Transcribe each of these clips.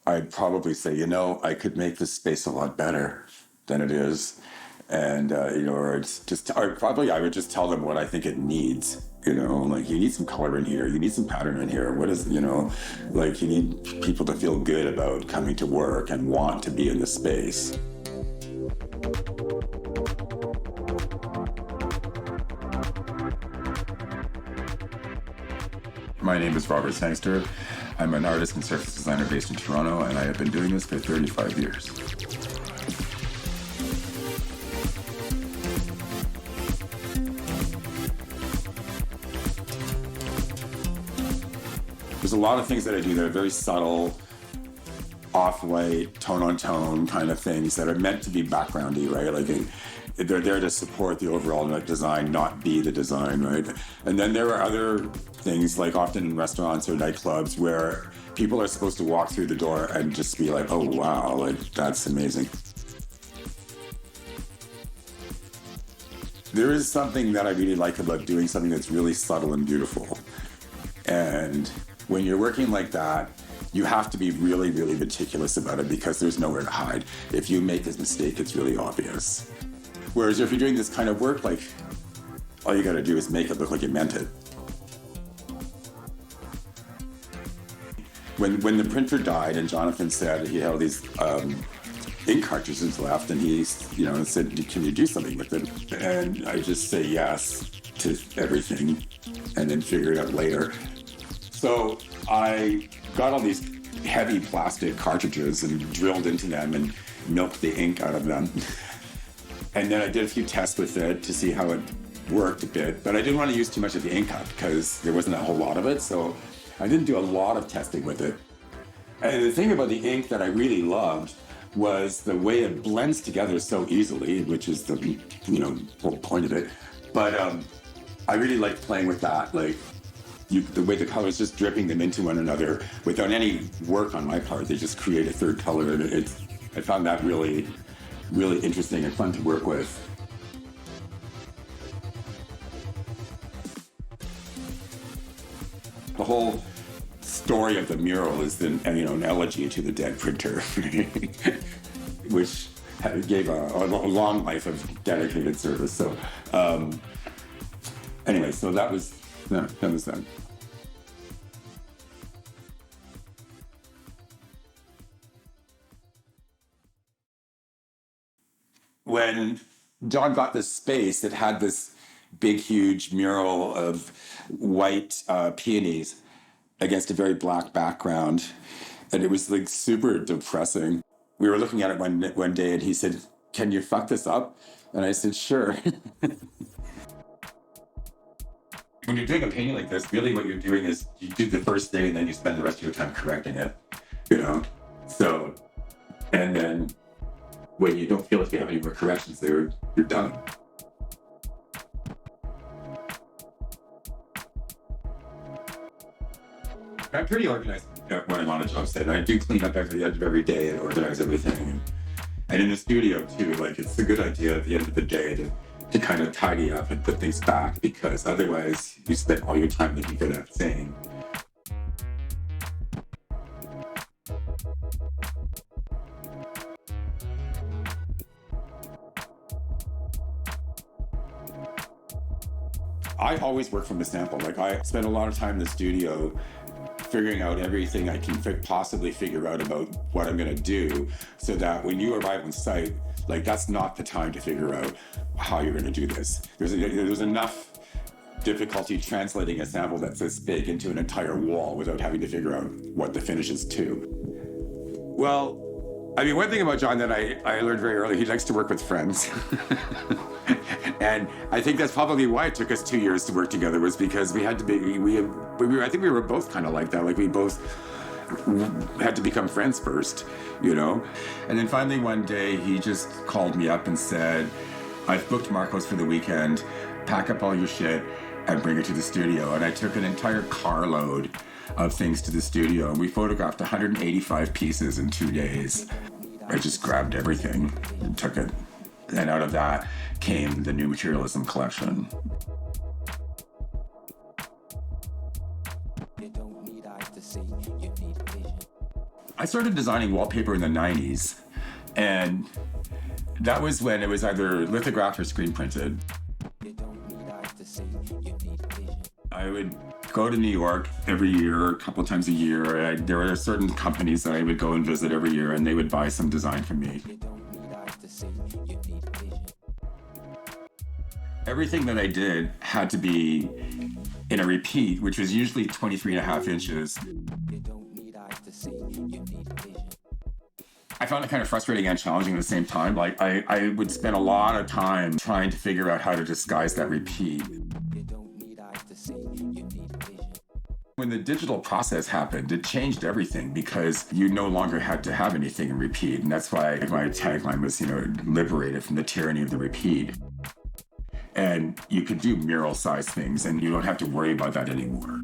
I'd probably say, I could make this space a lot better than it is. And, or it's just, or probably I would just tell them what I think it needs. Like you need some color in here, you need some pattern in here. What is, like you need people to feel good about coming to work and want to be in the space. My name is Robert Sangster. I'm an artist and surface designer based in Toronto, and I have been doing this for 35 years. There's a lot of things that I do that are very subtle, off-white, tone-on-tone kind of things that are meant to be backgroundy, right? Like they're there to support the overall design, not be the design, right? And then there are other things, like often in restaurants or nightclubs, where people are supposed to walk through the door and just be like, oh, wow, like that's amazing. There is something that I really like about doing something that's really subtle and beautiful. And when you're working like that, you have to be really, really meticulous about it because there's nowhere to hide. If you make this mistake, it's really obvious. Whereas if you're doing this kind of work, like, all you gotta do is make it look like you meant it. When the printer died and Jonathan said he had all these ink cartridges left, and he said, can you do something with it? And I just say yes to everything and then figure it out later. So I got all these heavy plastic cartridges and drilled into them and milked the ink out of them. And then I did a few tests with it to see how it worked a bit, but I didn't want to use too much of the ink up because there wasn't a whole lot of it, so I didn't do a lot of testing with it. And the thing about the ink that I really loved was the way it blends together so easily, which is the whole point of it. But I really liked playing with that, like the way the colors just dripping them into one another without any work on my part. They just create a third color, and I found that really, really interesting and fun to work with. The whole story of the mural is an elegy to the dead printer, which gave a long life of dedicated service. So anyway, so that was that. When John got this space, it had this big, huge mural of white peonies against a very black background. And it was like super depressing. We were looking at it one day and he said, can you fuck this up? And I said, sure. When you're doing a painting like this, really what you're doing is you do the first day and then you spend the rest of your time correcting it, So, and then when you don't feel like you have any more corrections there, you're done. I'm pretty organized when I'm on a job site. I do clean up at the end of every day and organize everything. And in the studio too, like it's a good idea at the end of the day to kind of tidy up and put things back, because otherwise you spend all your time looking for that thing. I always work from a sample. Like I spend a lot of time in the studio figuring out everything I can possibly figure out about what I'm going to do, so that when you arrive on site, like that's not the time to figure out how you're going to do this. There's enough difficulty translating a sample that's this big into an entire wall without having to figure out what the finish is to. Well, I mean, one thing about John that I learned very early, he likes to work with friends. And I think that's probably why it took us 2 years to work together, was because we had to be, I think we were both kind of like that. Like we both had to become friends first, And then finally one day he just called me up and said, I've booked Marcos for the weekend, pack up all your shit and bring it to the studio. And I took an entire carload of things to the studio, and we photographed 185 pieces in 2 days. I just grabbed everything and took it. And out of that came the New Materialism collection. I started designing wallpaper in the 90s, and that was when it was either lithographed or screen printed. I would go to New York every year, a couple times a year. There were certain companies that I would go and visit every year, and they would buy some design from me. Everything that I did had to be in a repeat, which was usually 23.5 inches. I found it kind of frustrating and challenging at the same time. Like I would spend a lot of time trying to figure out how to disguise that repeat. When the digital process happened, it changed everything because you no longer had to have anything in repeat. And that's why my tagline was, liberated from the tyranny of the repeat. And you could do mural size things and you don't have to worry about that anymore.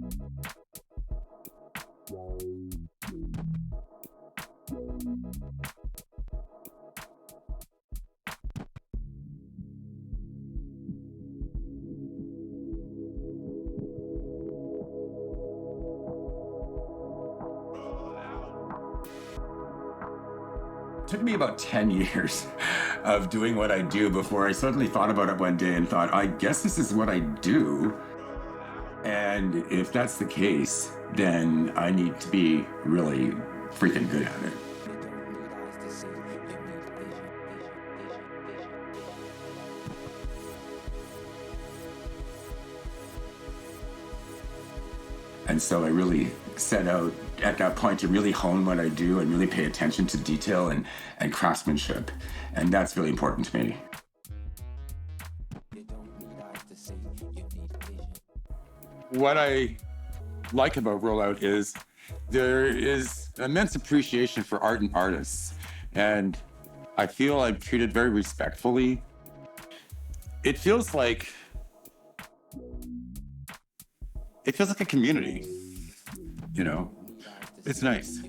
It took me about 10 years of doing what I do before I suddenly thought about it one day and thought, I guess this is what I do. And if that's the case, then I need to be really freaking good at it. And so I really set out at that point to really hone what I do and really pay attention to detail and craftsmanship. And that's really important to me. What I like about Rollout is there is immense appreciation for art and artists. And I feel I'm treated very respectfully. It feels like a community, It's nice.